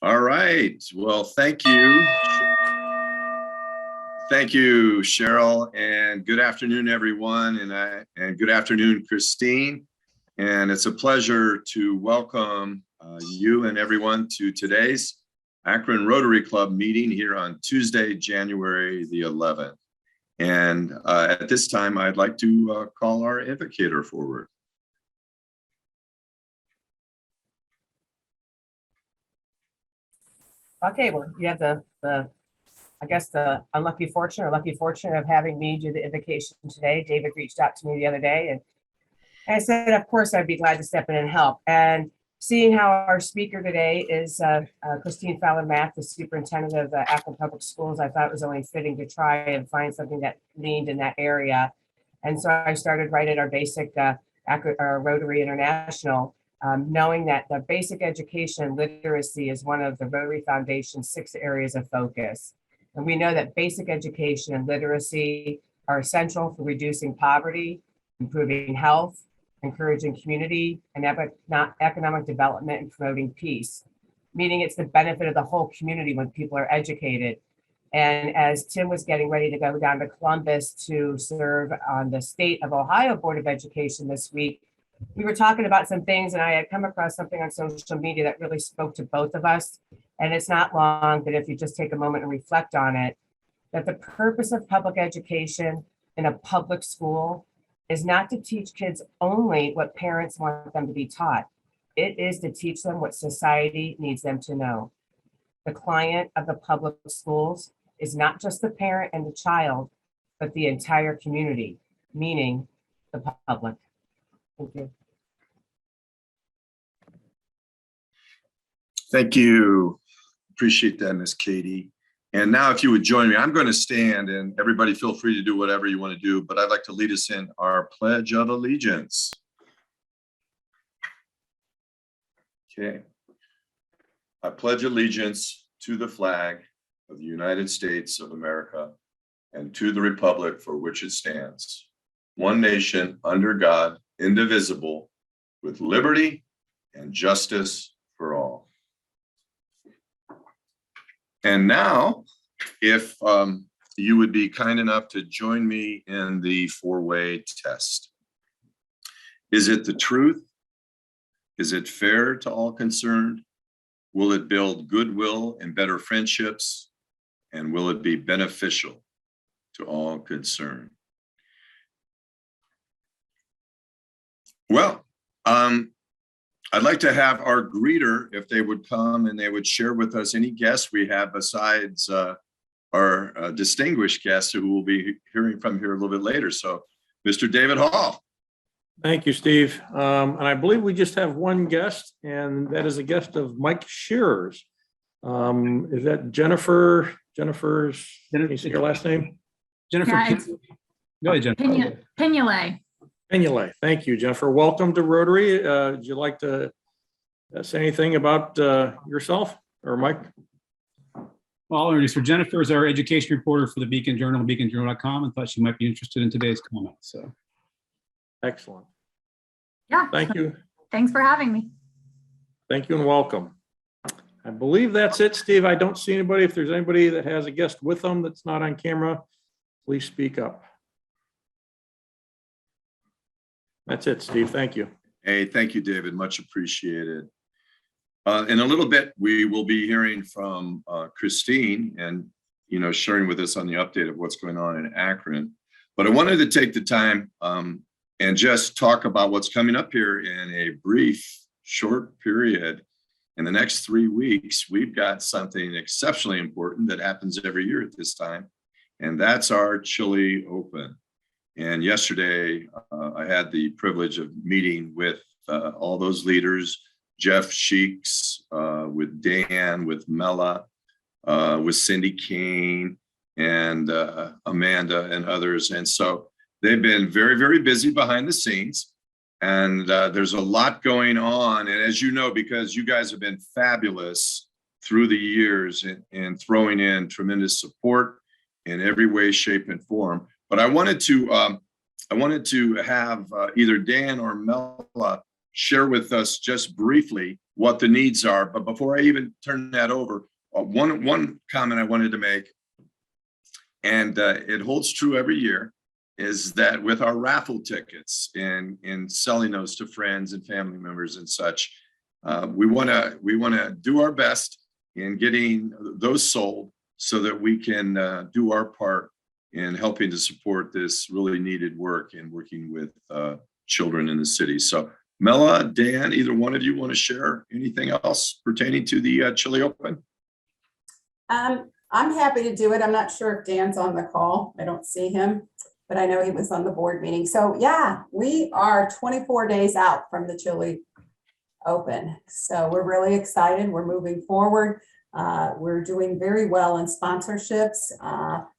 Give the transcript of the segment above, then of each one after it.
All right. Well, thank you. Thank you, Cheryl, and good afternoon, everyone, and good afternoon, Christine. And it's a pleasure to welcome you and everyone to today's Akron Rotary Club meeting here on Tuesday, January the 11th. And at this time, I'd like to call our invocator forward. Okay, well, you have the unlucky fortune or lucky fortune of having me do the invocation today. David reached out to me the other day and I said, of course, I'd be glad to step in and help. And seeing how our speaker today is Christine Fowler Mack, the superintendent of the Akron Public Schools, I thought it was only fitting to try and find something that leaned in that area. And so I started writing our basic our Rotary International, knowing that the basic education literacy is one of the Rotary Foundation's 6 areas of focus. And we know that basic education and literacy are essential for reducing poverty, improving health, encouraging community and economic development, and promoting peace, meaning it's the benefit of the whole community when people are educated. And as Tim was getting ready to go down to Columbus to serve on the State of Ohio Board of Education this week, we were talking about some things and I had come across something on social media that really spoke to both of us. And it's not long, but if you just take a moment and reflect on it, that the purpose of public education in a public school is not to teach kids only what parents want them to be taught. It is to teach them what society needs them to know. The client of the public schools is not just the parent and the child, but the entire community, meaning the public. Thank you. Thank you. Appreciate that, Miss Katie. And now if you would join me, I'm going to stand and everybody feel free to do whatever you want to do, but I'd like to lead us in our Pledge of Allegiance. Okay. I pledge allegiance to the flag of the United States of America and to the republic for which it stands, one nation under God, indivisible, with liberty and justice for all. And now, if you would be kind enough to join me in the 4-way test. Is it the truth? Is it fair to all concerned? Will it build goodwill and better friendships? And will it be beneficial to all concerned? Well, I'd like to have our greeter, if they would come and they would share with us any guests we have besides our distinguished guests who we'll be hearing from here a little bit later. So, Mr. David Hall. Thank you, Steve. And I believe we just have one guest, and that is a guest of Mike Shearer's. Is that Jennifer? Can you say your last name? Jennifer. Yeah, Go ahead, Jennifer. Pignolet. Pignolet. Thank you, Jennifer. Welcome to Rotary. Would you like to say anything about yourself or Mike? Well, so Jennifer is our education reporter for the Beacon Journal, beaconjournal.com, and thought she might be interested in today's comments. So, excellent. Yeah. Thank you. Thanks for having me. Thank you and welcome. I believe that's it, Steve. I don't see anybody. If there's anybody that has a guest with them that's not on camera, please speak up. That's it, Steve. Thank you. Hey, thank you, David. Much appreciated. In a little bit, we will be hearing from Christine and, sharing with us on the update of what's going on in Akron. But I wanted to take the time and just talk about what's coming up here in a brief, short period. In the next 3 weeks, we've got something exceptionally important that happens every year at this time, and that's our Chili Open. And yesterday, I had the privilege of meeting with all those leaders, Jeff Sheeks, with Dan, with Mela, with Cindy Kane, and Amanda and others. And so they've been very, very busy behind the scenes. And there's a lot going on. And as you know, because you guys have been fabulous through the years and throwing in tremendous support in every way, shape, and form. But I wanted to have either Dan or Mela share with us just briefly what the needs are. But before I even turn that over, one comment I wanted to make, and it holds true every year, is that with our raffle tickets and selling those to friends and family members and such, we want to do our best in getting those sold so that we can do our part in helping to support this really needed work and working with children in the city. So Mela, Dan, either one of you want to share anything else pertaining to the Chili Open? I'm happy to do it. I'm not sure if Dan's on the call. I don't see him, but I know he was on the board meeting. So yeah, we are 24 days out from the Chili Open. So we're really excited. We're moving forward. We're doing very well in sponsorships. Our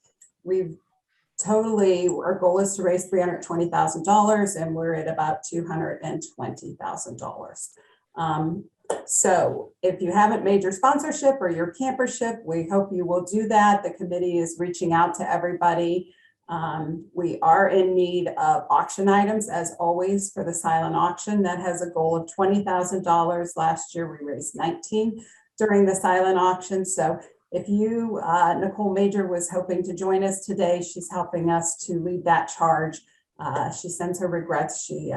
goal is to raise $320,000 and we're at about $220,000. So if you haven't made your sponsorship or your campership, we hope you will do that. The committee is reaching out to everybody. We are in need of auction items, as always, for the silent auction. That has a goal of $20,000. Last year, we raised 19 during the silent auction. So if you, Nicole Major was hoping to join us today. She's helping us to lead that charge. She sends her regrets. She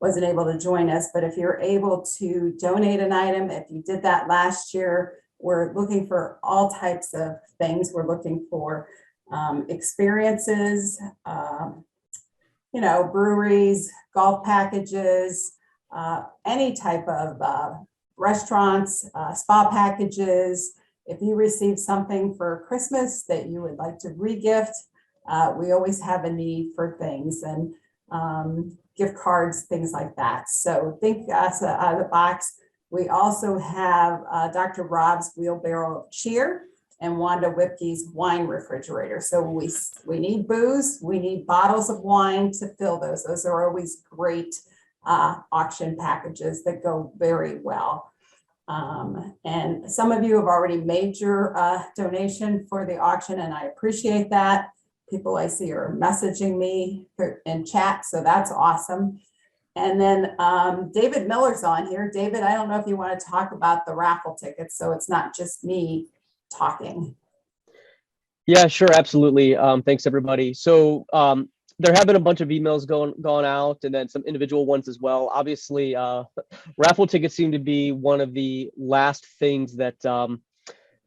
wasn't able to join us, but if you're able to donate an item, if you did that last year, we're looking for all types of things. We're looking for experiences, breweries, golf packages, any type of restaurants, spa packages. If you receive something for Christmas that you would like to re-gift, we always have a need for things, and gift cards, things like that. So think out of the box. We also have Dr. Rob's Wheelbarrow of Cheer and Wanda Whipke's wine refrigerator. So we need booze, we need bottles of wine to fill those. Those are always great auction packages that go very well. And some of you have already made your donation for the auction, and I appreciate that. People I see are messaging me in chat, so that's awesome. And then David Miller's on here. David, I don't know if you want to talk about the raffle tickets, so it's not just me talking. Yeah, sure, absolutely. Thanks, everybody. So there have been a bunch of emails gone out, and then some individual ones as well. Obviously, raffle tickets seem to be one of the last things that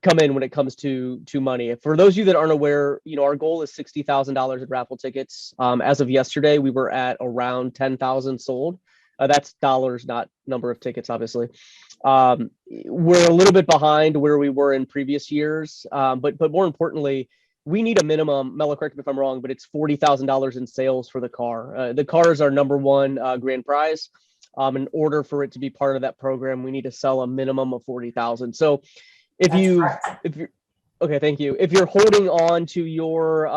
come in when it comes to money. For those of you that aren't aware, our goal is $60,000 in raffle tickets. As of yesterday, we were at around 10,000 sold. That's dollars, not number of tickets, obviously. We're a little bit behind where we were in previous years, but more importantly, we need a minimum, Mela, correct me if I'm wrong, but it's $40,000 in sales for the car. The car is our number one grand prize. In order for it to be part of that program, we need to sell a minimum of 40,000. So if you're okay, thank you. If you're holding on to your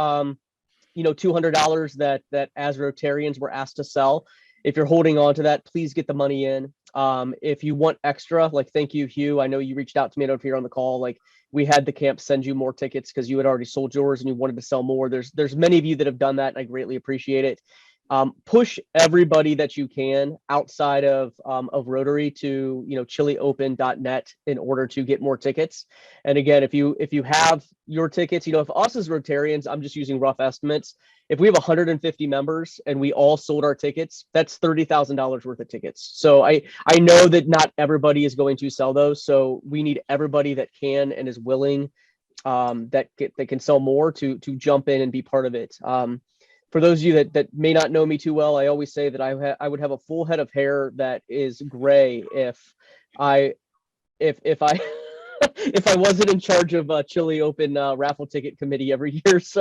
$200 that as Rotarians were asked to sell, if you're holding on to that, please get the money in. If you want extra, thank you, Hugh. I know you reached out to me here on the call. We had the camp send you more tickets because you had already sold yours and you wanted to sell more. There's many of you that have done that, and I greatly appreciate it. Push everybody that you can outside of Rotary to chiliopen.net in order to get more tickets. And again, if you have your tickets, if us as Rotarians, I'm just using rough estimates. If we have 150 members and we all sold our tickets, that's $30,000 worth of tickets. So I know that not everybody is going to sell those. So we need everybody that can and is willing that can sell more to jump in and be part of it. For those of you that may not know me too well, I always say that I would have a full head of hair that is gray if I if I wasn't in charge of Chili Open raffle ticket committee every year. So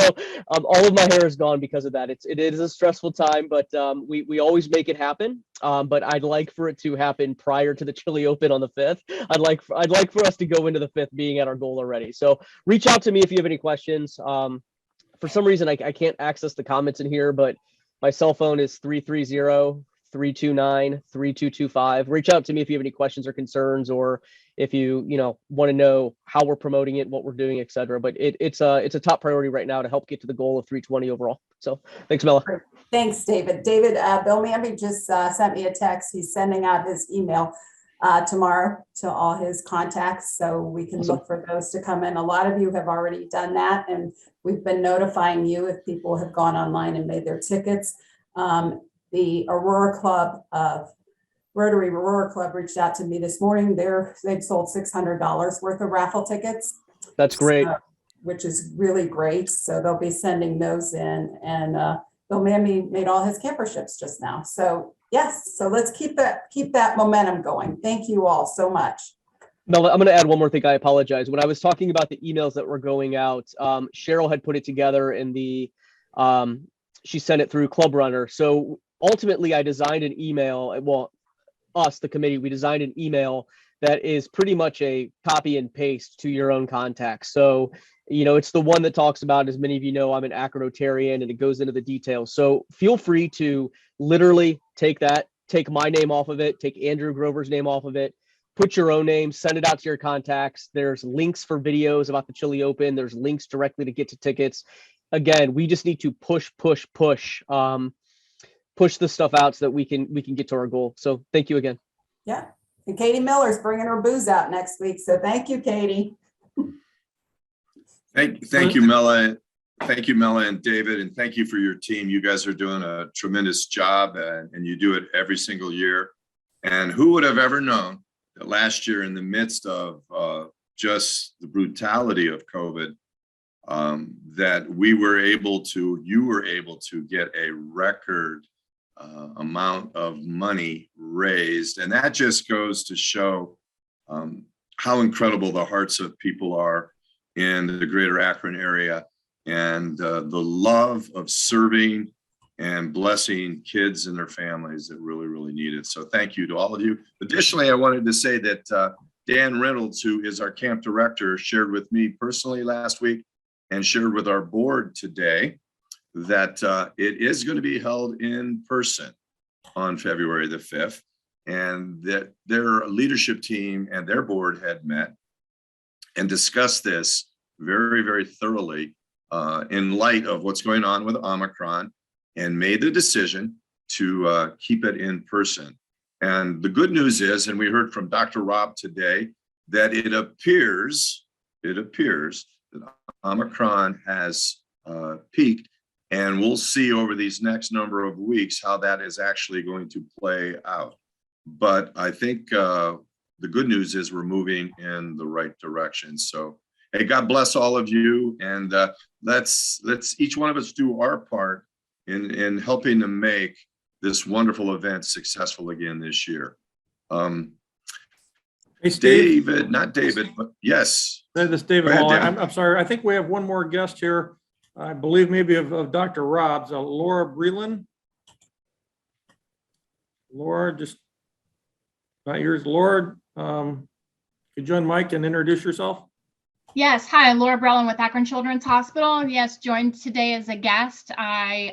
all of my hair is gone because of that. It is a stressful time, but we always make it happen. But I'd like for it to happen prior to the Chili Open on the 5th. I'd like for us to go into the 5th being at our goal already. So reach out to me if you have any questions. For some reason, I can't access the comments in here, but my cell phone is 330-5 888-329-3225. Reach out to me if you have any questions or concerns, or if you want to know how we're promoting it, what we're doing, et cetera. But it's a top priority right now to help get to the goal of 320 overall. So thanks, Mela. Thanks, David. David, Bill Mamby just sent me a text. He's sending out his email tomorrow to all his contacts, so we can Awesome. look for those to come in. A lot of you have already done that, and we've been notifying you if people have gone online and made their tickets. The Aurora Club Rotary Aurora Club reached out to me this morning. They've sold $600 worth of raffle tickets. That's great. Which is really great. So they'll be sending those in, and Bill Mamby made all his camperships just now. So yes, so let's keep that momentum going. Thank you all so much. Mela, I'm going to add one more thing. I apologize. When I was talking about the emails that were going out, Cheryl had put it together in she sent it through Club Runner. So ultimately I designed an email. Well, us, the committee, we designed an email that is pretty much a copy and paste to your own contacts. So, it's the one that talks about, as many of you know, I'm an Akron Rotarian, and it goes into the details. So feel free to literally take my name off of it, take Andrew Grover's name off of it, put your own name, send it out to your contacts. There's links for videos about the Chili Open. There's links directly to get to tickets. Again, we just need to push the stuff out so that we can get to our goal. So thank you again. Yeah. And Katie Miller's bringing her booze out next week. So thank you, Katie. Thank you, Mela. Thank you, Mela and David, and thank you for your team. You guys are doing a tremendous job, and you do it every single year. And who would have ever known that last year, in the midst of just the brutality of COVID, that you were able to get a record amount of money raised. And that just goes to show how incredible the hearts of people are in the greater Akron area, and the love of serving and blessing kids and their families that really, really need it. So thank you to all of you. Additionally, I wanted to say that Dan Reynolds, who is our camp director, shared with me personally last week and shared with our board today that it is going to be held in person on February the 5th, and that their leadership team and their board had met and discussed this very, very thoroughly in light of what's going on with Omicron, and made the decision to keep it in person. And the good news is, and we heard from Dr. Rob today, that it appears that Omicron has peaked, and we'll see over these next number of weeks how that is actually going to play out. But I think the good news is we're moving in the right direction. So, hey, God bless all of you, and let's each one of us do our part in helping to make this wonderful event successful again this year. Hey, Steve. David, not David, but yes. This is David Go ahead, Hall. Dan. I'm sorry. I think we have one more guest here. I believe maybe of Dr. Rob's, Laura Breland. Laura, just not yours. Laura, could you join Mike and introduce yourself? Yes. Hi, Laura Brellan with Akron Children's Hospital. Yes, joined today as a guest. I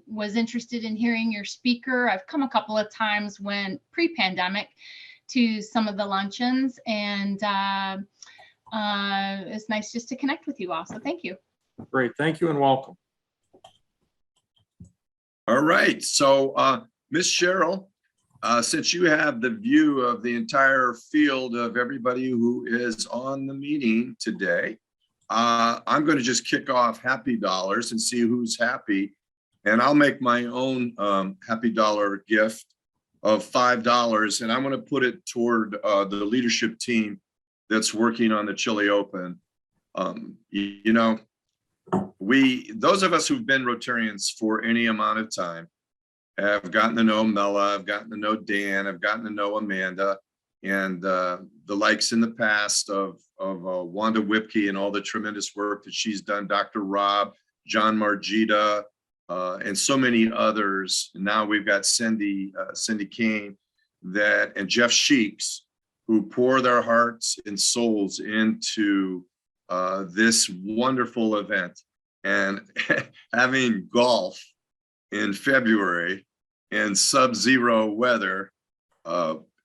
was interested in hearing your speaker. I've come a couple of times when pre-pandemic to some of the luncheons, and it's nice just to connect with you all. So thank you. Great. Thank you and welcome. All right. So, Miss Cheryl, since you have the view of the entire field of everybody who is on the meeting today, I'm going to just kick off happy dollars and see who's happy. And I'll make my own happy dollar gift of $5, and I'm going to put it toward the leadership team that's working on the Chili Open. Those of us who've been Rotarians for any amount of time have gotten to know Mela, I've gotten to know Dan, I've gotten to know Amanda, and the likes in the past of Wanda Whipke and all the tremendous work that she's done, Dr. Rob, John Margita, and so many others. Now we've got Cindy Kane and Jeff Sheeks, who pour their hearts and souls into this wonderful event. And having golf in February and sub-zero weather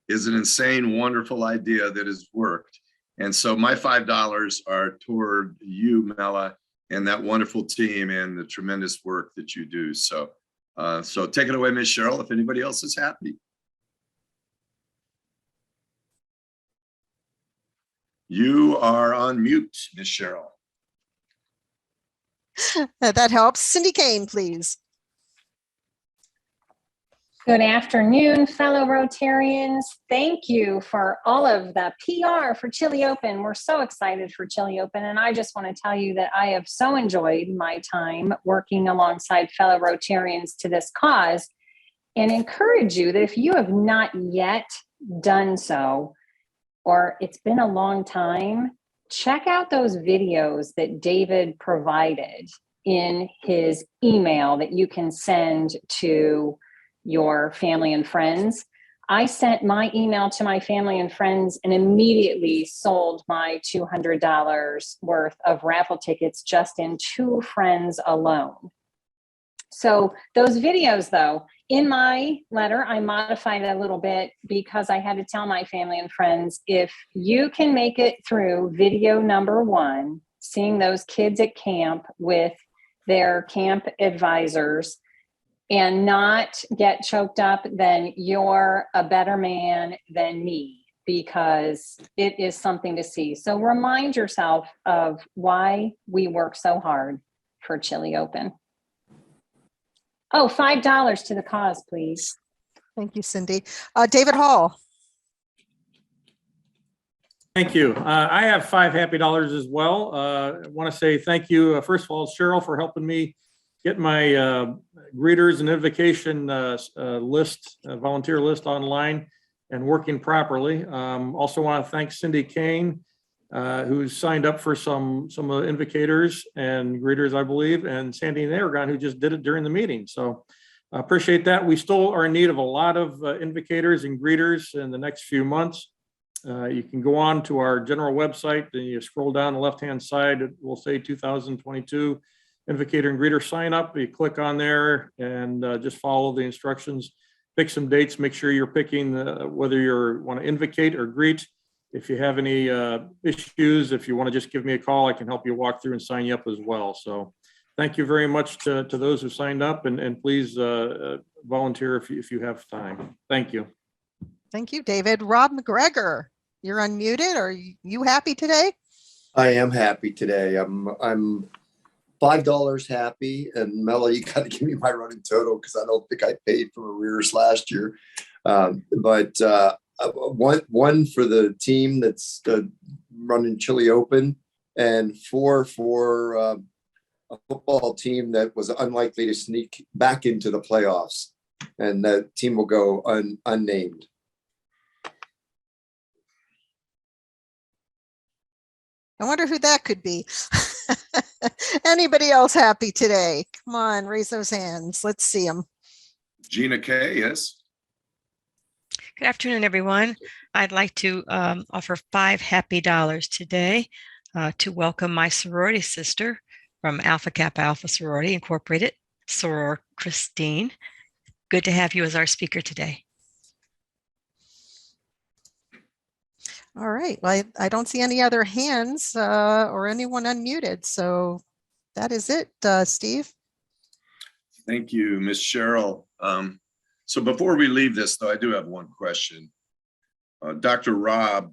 is an insane, wonderful idea that has worked. And so my $5 are toward you, Mela, and that wonderful team and the tremendous work that you do. So, so take it away, Ms. Cheryl, if anybody else is happy. You are on mute, Ms. Cheryl. That helps. Cindy Kane, please. Good afternoon, fellow Rotarians. Thank you for all of the PR for Chili Open. We're so excited for Chili Open. And I just want to tell you that I have so enjoyed my time working alongside fellow Rotarians to this cause, and encourage you that if you have not yet done so, or it's been a long time, check out those videos that David provided in his email that you can send to your family and friends. I sent my email to my family and friends and immediately sold my $200 worth of raffle tickets just in 2 friends alone. So those videos, though, in my letter, I modified it a little bit because I had to tell my family and friends, if you can make it through video number 1, seeing those kids at camp with their camp advisors, and not get choked up, then you're a better man than me, because it is something to see. So remind yourself of why we work so hard for Chili Open. Oh, $5 to the cause, please. Thank you, Cindy. David Hall. Thank you. I have 5 happy dollars as well. I want to say thank you, first of all, Cheryl, for helping me get my greeters and invocation list, volunteer list online and working properly. Also want to thank Cindy Kane, who's signed up for some of the invocators and greeters, I believe, and Sandy and Aragon, who just did it during the meeting. So I appreciate that. We still are in need of a lot of invocators and greeters in the next few months. You can go on to our general website, and you scroll down the left-hand side, it will say 2022 Invocator and Greeter sign up. You click on there and just follow the instructions, pick some dates, make sure you're picking whether you want to invocate or greet. If you have any issues, if you want to just give me a call, I can help you walk through and sign you up as well. So thank you very much to those who signed up, and please volunteer if you have time. Thank you. Thank you, David. Rob McGregor, you're unmuted. Are you happy today? I am happy today. I'm $5 happy, and Mela, you got to give me my running total because I don't think I paid for arrears last year. But one for the team that's running Chili Open, and 4 for a football team that was unlikely to sneak back into the playoffs, and that team will go unnamed. I wonder who that could be. Anybody else happy today? Come on, raise those hands. Let's see them. Gina K, yes. Good afternoon, everyone. I'd like to offer 5 happy dollars today to welcome my sorority sister from Alpha Kappa Alpha Sorority Incorporated, Soror Christine. Good to have you as our speaker today. All right. Well, I don't see any other hands or anyone unmuted. So that is it, Steve. Thank you, Ms. Cheryl. So before we leave this, though, I do have one question. Dr. Rob,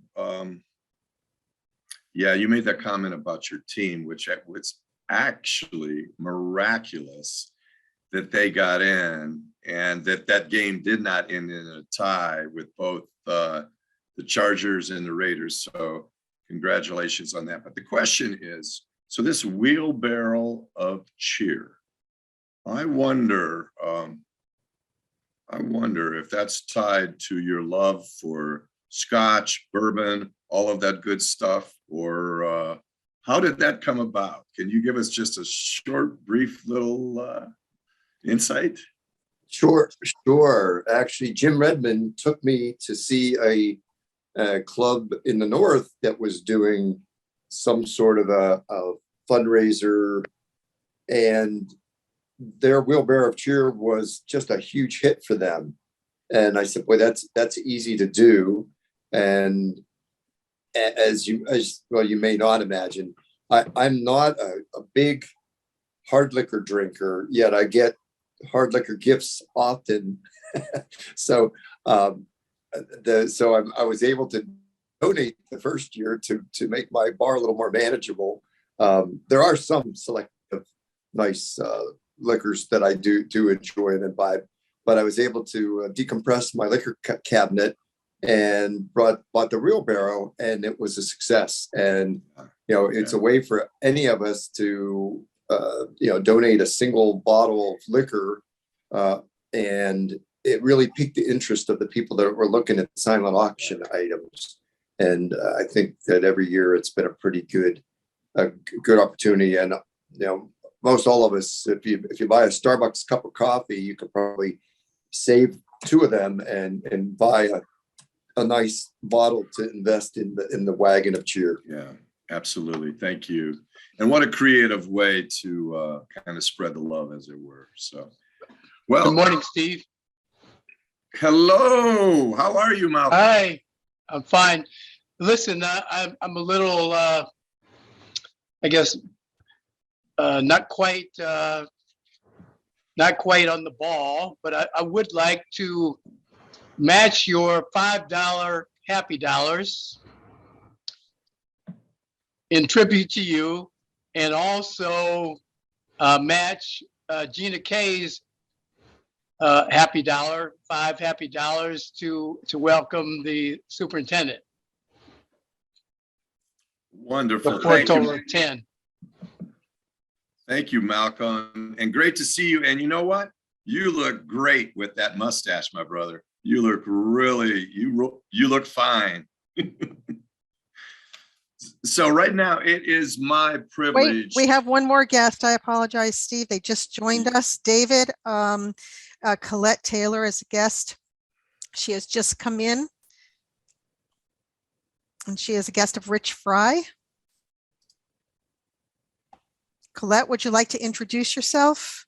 yeah, you made that comment about your team, which was actually miraculous that they got in, and that game did not end in a tie with both the Chargers and the Raiders. So congratulations on that. But the question is, so this wheelbarrow of cheer, I wonder if that's tied to your love for Scotch, bourbon, all of that good stuff, or how did that come about? Can you give us just a short, brief little insight? Sure. Actually, Jim Redmond took me to see a club in the north that was doing some sort of a fundraiser, and their wheelbarrow of cheer was just a huge hit for them. And I said, boy, that's easy to do. And as well, you may not imagine, I'm not a big hard liquor drinker, yet I get hard liquor gifts often. So I was able to donate the first year to make my bar a little more manageable. There are some selective nice liquors that I do enjoy and imbibe, but I was able to decompress my liquor cabinet and bought the wheelbarrow, and it was a success. And it's a way for any of us to donate a single bottle of liquor, and it really piqued the interest of the people that were looking at silent auction items. And I think that every year it's been a pretty good opportunity. And most all of us, if you buy a Starbucks cup of coffee, you could probably save 2 of them and buy a nice bottle to invest in the wagon of cheer. Yeah, absolutely. Thank you. And what a creative way to kind of spread the love, as it were. So, well. Good morning, Steve. Hello. How are you, Malcolm? Hi, I'm fine. Listen, I'm a little, I guess, not quite on the ball, but I would like to match your $5 Happy Dollars in tribute to you, and also match Gina Kay's Happy Dollar, 5 Happy Dollars to welcome the superintendent. Wonderful. For a Thank total you. of 10. Thank you, Malcolm. And great to see you. And you know what? You look great with that mustache, my brother. You look you look fine. So right now it is my privilege. Wait, we have one more guest. I apologize, Steve. They just joined us. David, Colette Taylor is a guest. She has just come in. And she is a guest of Rich Fry. Colette, would you like to introduce yourself?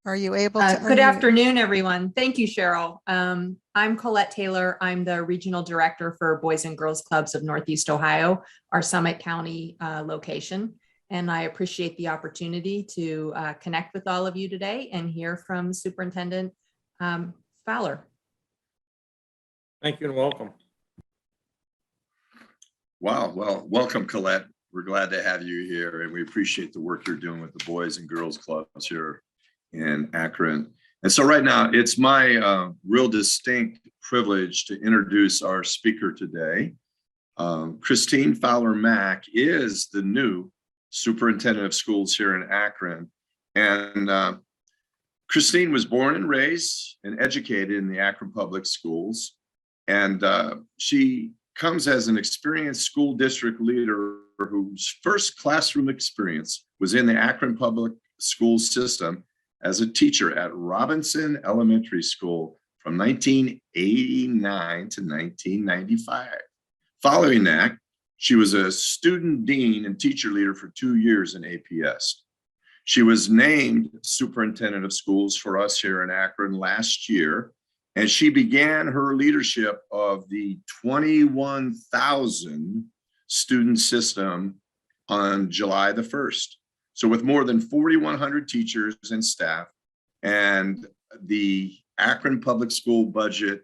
Are you able to? Good afternoon, everyone. Thank you, Cheryl. I'm Colette Taylor. I'm the Regional Director for Boys and Girls Clubs of Northeast Ohio, our Summit County location. And I appreciate the opportunity to connect with all of you today and hear from Superintendent Fowler. Thank you and welcome. Wow. Well, welcome, Colette. We're glad to have you here, and we appreciate the work you're doing with the Boys and Girls Clubs here in Akron. And so right now, it's my real distinct privilege to introduce our speaker today. Christine Fowler Mack is the new superintendent of schools here in Akron. And Christine was born and raised and educated in the Akron Public Schools. And she comes as an experienced school district leader whose first classroom experience was in the Akron Public Schools system as a teacher at Robinson Elementary School from 1989 to 1995. Following that, she was a student dean and teacher leader for 2 years in APS. She was named superintendent of schools for us here in Akron last year, and she began her leadership of the 21,000 student system on July the 1st. So with more than 4,100 teachers and staff, and the Akron Public School budget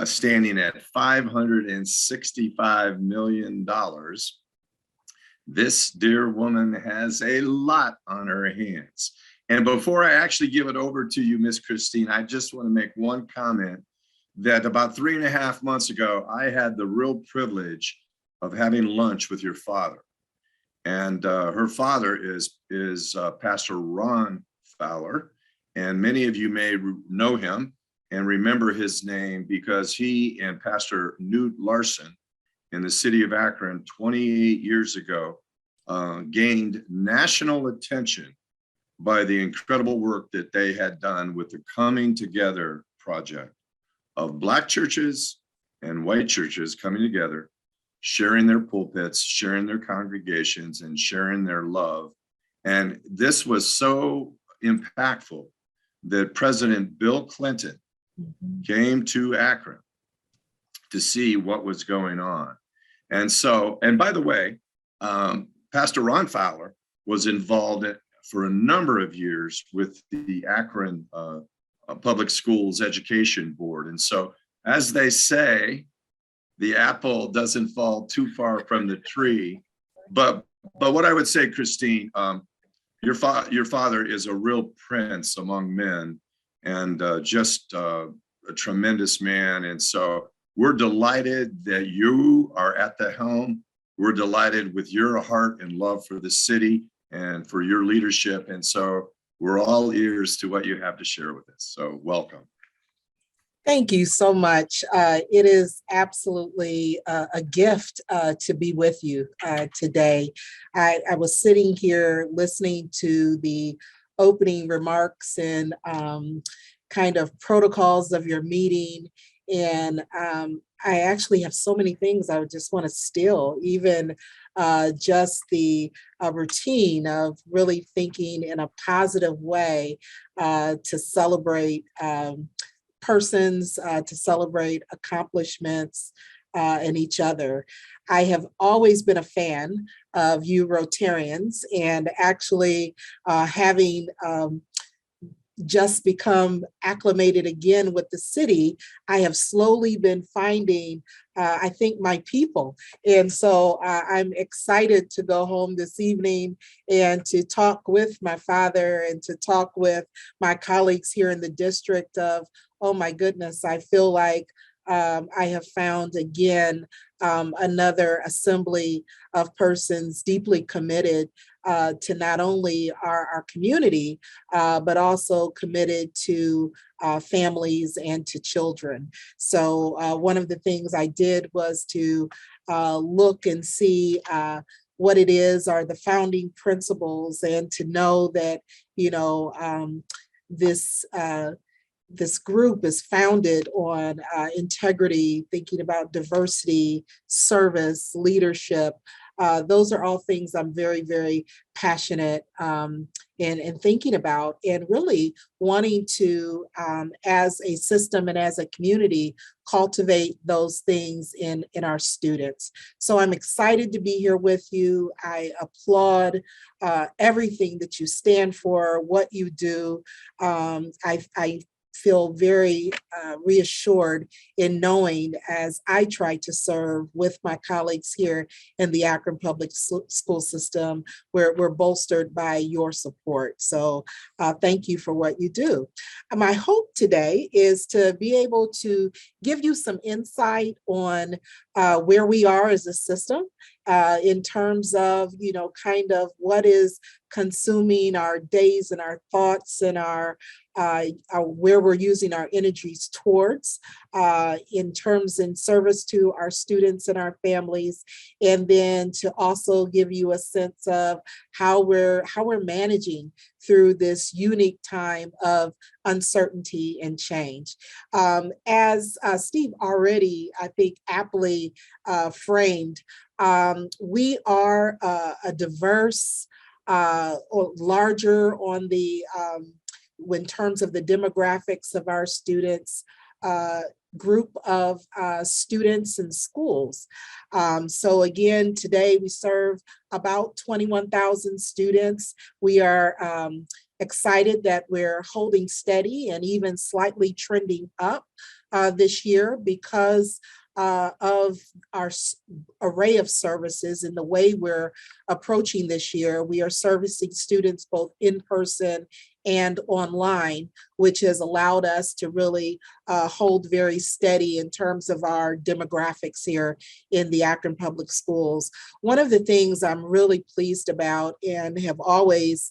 standing at $565 million, this dear woman has a lot on her hands. And before I actually give it over to you, Miss Christine, I just want to make one comment that about 3.5 months ago, I had the real privilege of having lunch with your father. And her father is Pastor Ron Fowler. And many of you may know him and remember his name because he and Pastor Newt Larson in the city of Akron 28 years ago gained national attention by the incredible work that they had done with the Coming Together project of Black churches and white churches coming together, sharing their pulpits, sharing their congregations, and sharing their love. And this was so impactful that President Bill Clinton came to Akron to see what was going on. And so, and by the way, Pastor Ron Fowler was involved for a number of years with the Akron Public Schools Education Board. And so, as they say, the apple doesn't fall too far from the tree. But what I would say, Christine, your father is a real prince among men, and just a tremendous man. And so we're delighted that you are at the helm. We're delighted with your heart and love for the city and for your leadership. And so we're all ears to what you have to share with us. So welcome. Thank you so much. It is absolutely a gift to be with you today. I was sitting here listening to the opening remarks and kind of protocols of your meeting. And I actually have so many things I would just want to steal, even just the routine of really thinking in a positive way to celebrate persons, to celebrate accomplishments and each other. I have always been a fan of you Rotarians, and actually having just become acclimated again with the city, I have slowly been finding, I think, my people. And so I'm excited to go home this evening and to talk with my father and to talk with my colleagues here in the district of, oh my goodness, I feel like I have found again another assembly of persons deeply committed to not only our community, but also committed to families and to children. So one of the things I did was to look and see what it is are the founding principles, and to know that, you know, this group is founded on integrity, thinking about diversity, service, leadership. Those are all things I'm very, very passionate in thinking about, and really wanting to, as a system and as a community, cultivate those things in our students. So I'm excited to be here with you. I applaud everything that you stand for, what you do. I feel very reassured in knowing, as I try to serve with my colleagues here in the Akron Public School System, we're bolstered by your support. So thank you for what you do. My hope today is to be able to give you some insight on where we are as a system in terms of, you know, kind of what is consuming our days and our thoughts and our where we're using our energies towards in terms in service to our students and our families, and then to also give you a sense of how we're managing through this unique time of uncertainty and change. As Steve already, I think, aptly framed, we are a diverse, or larger on the in terms of the demographics of our students, group of students and schools. So again, today we serve about 21,000 students. We are excited that we're holding steady and even slightly trending up this year because of our array of services and the way we're approaching this year. We are servicing students both in person and online, which has allowed us to really hold very steady in terms of our demographics here in the Akron Public Schools. One of the things I'm really pleased about and have always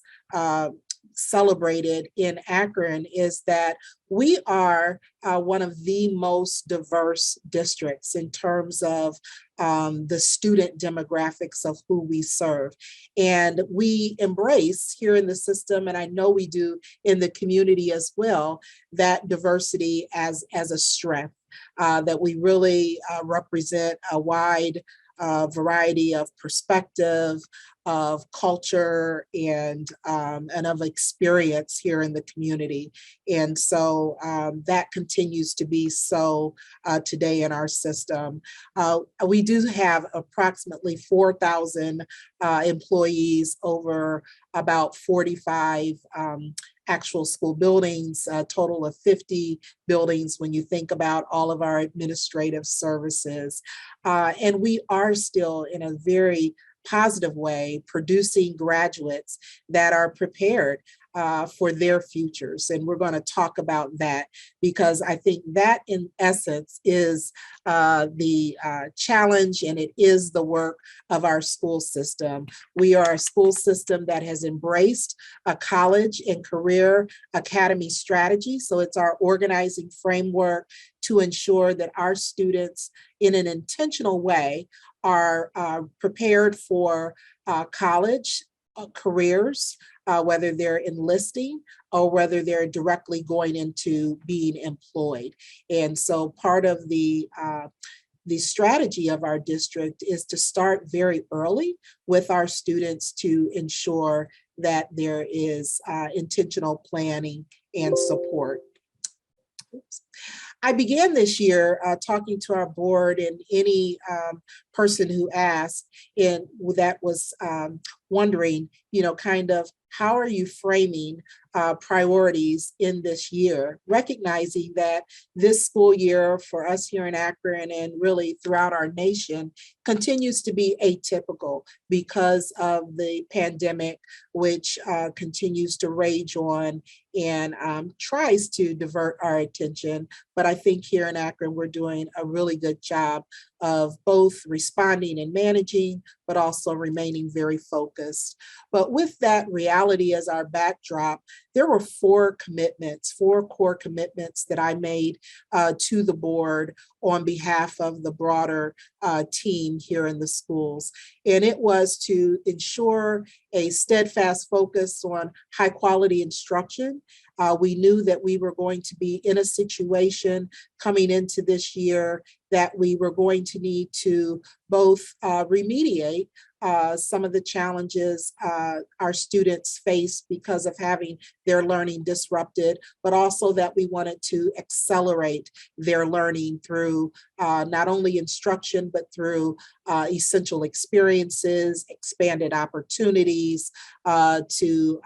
celebrated in Akron is that we are one of the most diverse districts in terms of the student demographics of who we serve. And we embrace here in the system, and I know we do in the community as well, that diversity as a strength, that we really represent a wide a variety of perspective, of culture, and of experience here in the community. And so that continues to be so today in our system. We do have approximately 4,000 employees over about 45 actual school buildings, a total of 50 buildings when you think about all of our administrative services. And we are still in a very positive way producing graduates that are prepared for their futures. And we're going to talk about that because I think that in essence is the challenge, and it is the work of our school system. We are a school system that has embraced a college and career academy strategy. So it's our organizing framework to ensure that our students in an intentional way are prepared for college careers, whether they're enlisting or whether they're directly going into being employed. And so part of the strategy of our district is to start very early with our students to ensure that there is intentional planning and support. Oops. I began this year talking to our board and any person who asked and that was wondering, kind of how are you framing priorities in this year, recognizing that this school year for us here in Akron and really throughout our nation continues to be atypical because of the pandemic, which continues to rage on and tries to divert our attention. But I think here in Akron, we're doing a really good job of both responding and managing, but also remaining very focused. But with that reality as our backdrop, there were four core commitments that I made to the board on behalf of the broader team here in the schools. And it was to ensure a steadfast focus on high quality instruction. We knew that we were going to be in a situation coming into this year that we were going to need to both remediate some of the challenges our students face because of having their learning disrupted, but also that we wanted to accelerate their learning through not only instruction, but through essential experiences, expanded opportunities to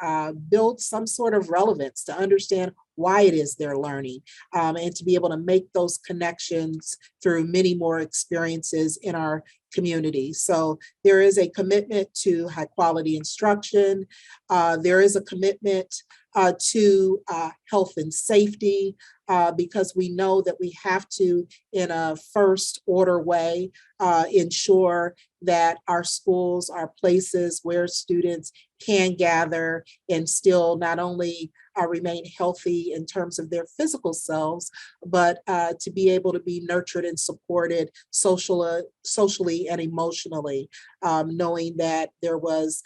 build some sort of relevance, to understand why it is they're learning, and to be able to make those connections through many more experiences in our community. So there is a commitment to high quality instruction. There is a commitment to health and safety, because we know that we have to, in a first order way, ensure that our schools are places where students can gather and still not only remain healthy in terms of their physical selves, but to be able to be nurtured and supported socially and emotionally, knowing that there was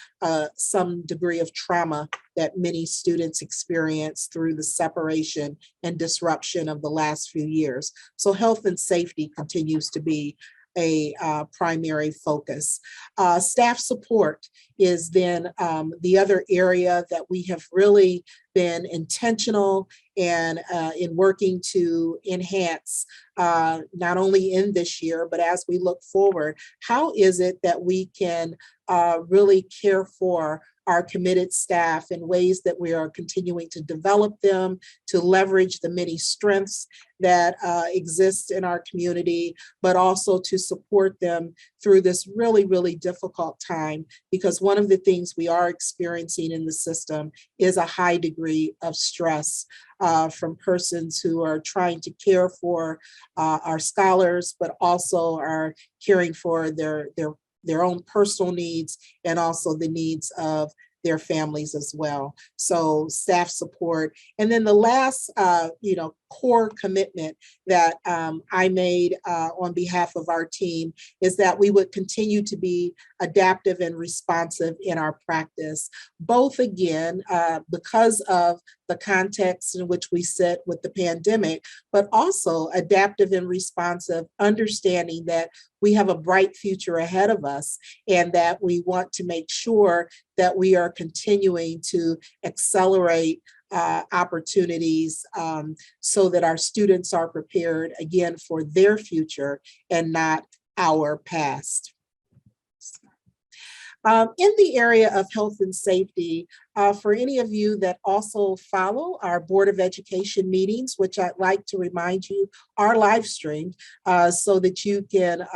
some degree of trauma that many students experienced through the separation and disruption of the last few years. So health and safety continues to be a primary focus. Staff support is then the other area that we have really been intentional and in working to enhance not only in this year, but as we look forward, how is it that we can really care for our committed staff in ways that we are continuing to develop them, to leverage the many strengths that exist in our community, but also to support them through this really, really difficult time. Because one of the things we are experiencing in the system is a high degree of stress from persons who are trying to care for our scholars, but also are caring for their own personal needs and also the needs of their families as well. So staff support. And then the last, core commitment that I made on behalf of our team is that we would continue to be adaptive and responsive in our practice, both again, because of the context in which we sit with the pandemic, but also adaptive and responsive, understanding that we have a bright future ahead of us and that we want to make sure that we are continuing to accelerate opportunities so that our students are prepared again for their future and not our past. In the area of health and safety, for any of you that also follow our Board of Education meetings, which I'd like to remind you are live streamed so that you can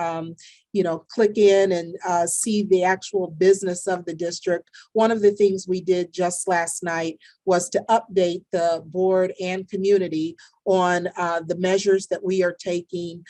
click in and see the actual business of the district. One of the things we did just last night was to update the board and community on the measures that we are taking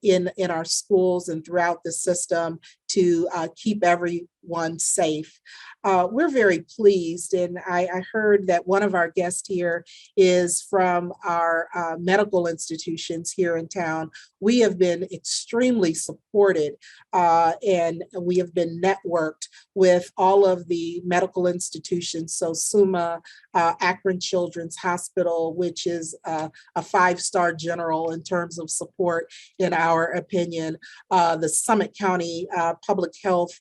in our schools and throughout the system to keep everyone safe. We're very pleased, and I heard that one of our guests here is from our medical institutions here in town. We have been extremely supported and we have been networked with all of the medical institutions. So SUMA, Akron Children's Hospital, which is a 5-star general in terms of support, in our opinion, the Summit County Public Health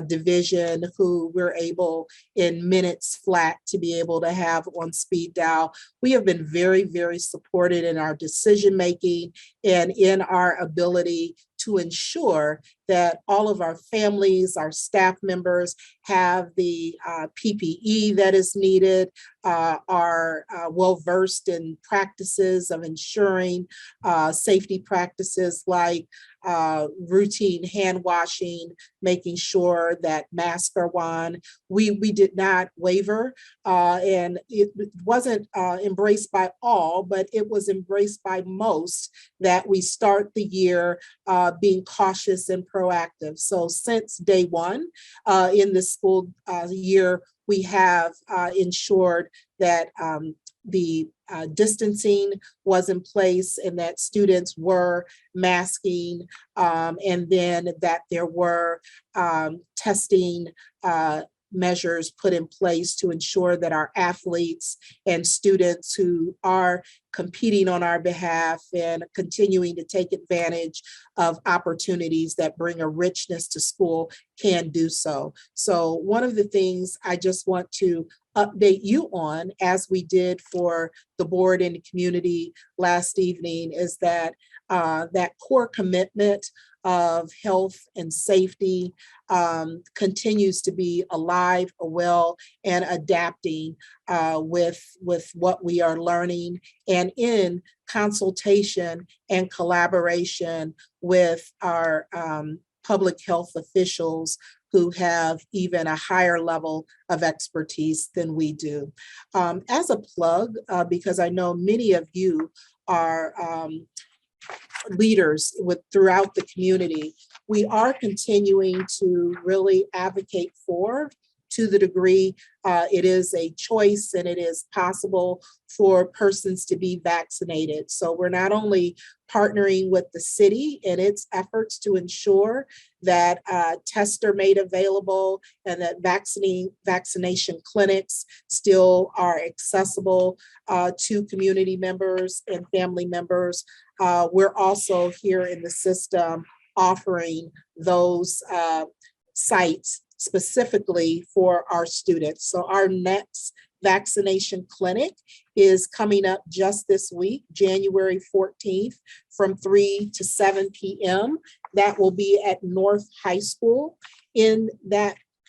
Division, who we're able in minutes flat to be able to have on speed dial. We have been very, very supported in our decision making and in our ability to ensure that all of our families, our staff members have the PPE that is needed, are well-versed in practices of ensuring safety practices like routine hand washing, making sure that masks are on. We did not waver, and it wasn't embraced by all, but it was embraced by most, that we start the year being cautious and proactive. So since day one in the school year, we have ensured that the distancing was in place and that students were masking, and then that there were testing measures put in place to ensure that our athletes and students who are competing on our behalf and continuing to take advantage of opportunities that bring a richness to school can do so. So one of the things I just want to update you on, as we did for the board and the community last evening, is that that core commitment of health and safety continues to be alive, well, and adapting with what we are learning, and in consultation and collaboration with our public health officials who have even a higher level of expertise than we do. As a plug, because I know many of you are leaders throughout the community, we are continuing to really advocate for, to the degree it is a choice and it is possible for persons to be vaccinated. So we're not only partnering with the city in its efforts to ensure that tests are made available and that vaccination clinics still are accessible to community members and family members. We're also here in the system offering those sites specifically for our students. So our next vaccination clinic is coming up just this week, January 14th, from 3 to 7 p.m. That will be at North High School. At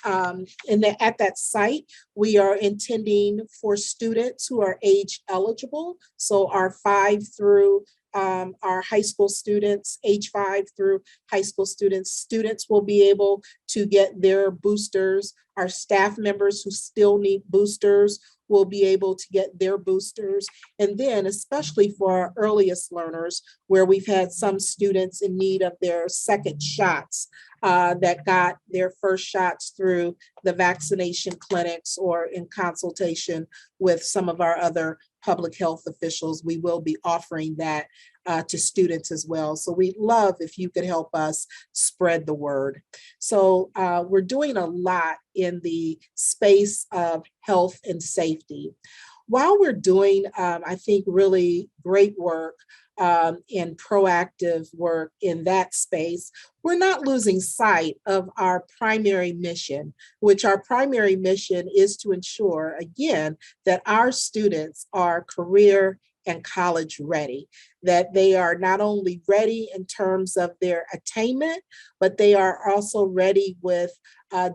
that site, we are intending for students who are age eligible. So our 5 through our high school students, age 5 through high school students will be able to get their boosters. Our staff members who still need boosters will be able to get their boosters. And then especially for our earliest learners, where we've had some students in need of their second shots that got their first shots through the vaccination clinics or in consultation with some of our other public health officials, we will be offering that to students as well. So we'd love if you could help us spread the word. So we're doing a lot in the space of health and safety. While we're doing, I think, really great work and proactive work in that space, we're not losing sight of our primary mission, which our primary mission is to ensure, again, that our students are career and college ready, that they are not only ready in terms of their attainment, but they are also ready with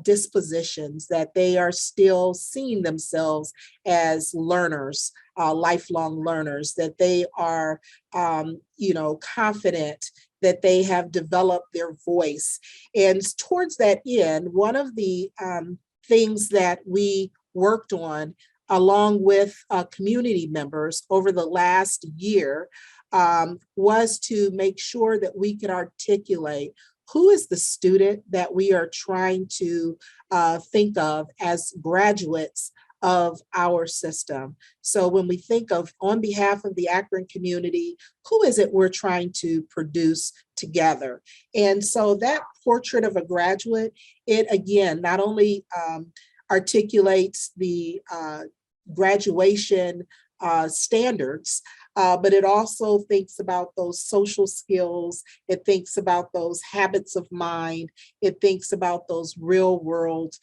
dispositions, that they are still seeing themselves as learners, lifelong learners, that they are, confident that they have developed their voice. And towards that end, one of the things that we worked on along with community members over the last year was to make sure that we could articulate who is the student that we are trying to think of as graduates of our system. So when we think of on behalf of the Akron community, who is it we're trying to produce together? And so that portrait of a graduate, it again, not only articulates the graduation standards, but it also thinks about those social skills. It thinks about those habits of mind. It thinks about those real world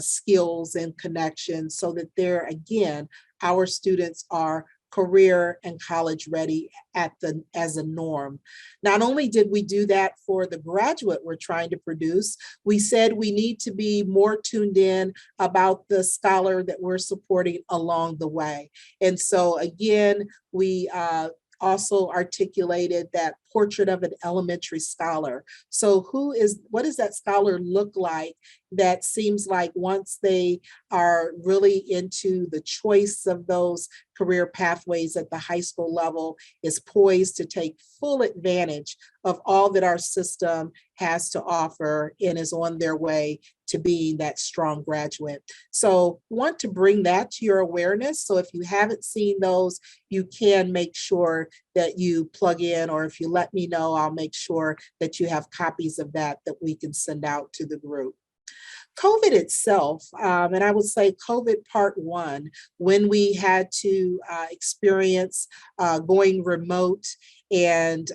skills and connections so that they're, again, our students are career and college ready as a norm. Not only did we do that for the graduate we're trying to produce, we said we need to be more tuned in about the scholar that we're supporting along the way. And so again, we also articulated that portrait of an elementary scholar. So what does that scholar look like that seems like once they are really into the choice of those career pathways at the high school level is poised to take full advantage of all that our system has to offer and is on their way to being that strong graduate. So want to bring that to your awareness. So if you haven't seen those, you can make sure that you plug in, or if you let me know, I'll make sure that you have copies of that we can send out to the group. COVID itself, and I would say COVID part one, when we had to experience going remote and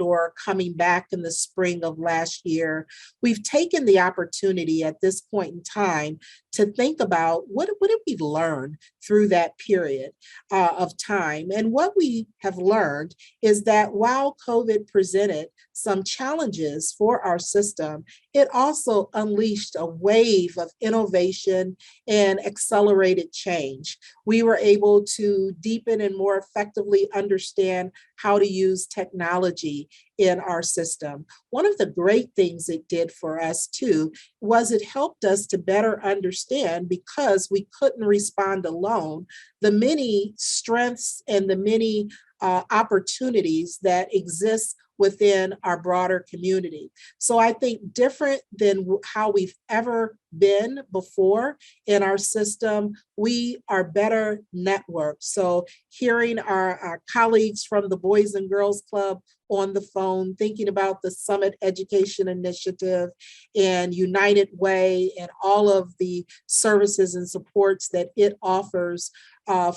or coming back in the spring of last year, we've taken the opportunity at this point in time to think about what did we learn through that period of time. And what we have learned is that while COVID presented some challenges for our system, it also unleashed a wave of innovation and accelerated change. We were able to deepen and more effectively understand how to use technology in our system. One of the great things it did for us too was it helped us to better understand, because we couldn't respond alone, the many strengths and the many opportunities that exist within our broader community. So I think different than how we've ever been before in our system, we are better networked. So hearing our colleagues from the Boys and Girls Club on the phone, thinking about the Summit Education Initiative and United Way and all of the services and supports that it offers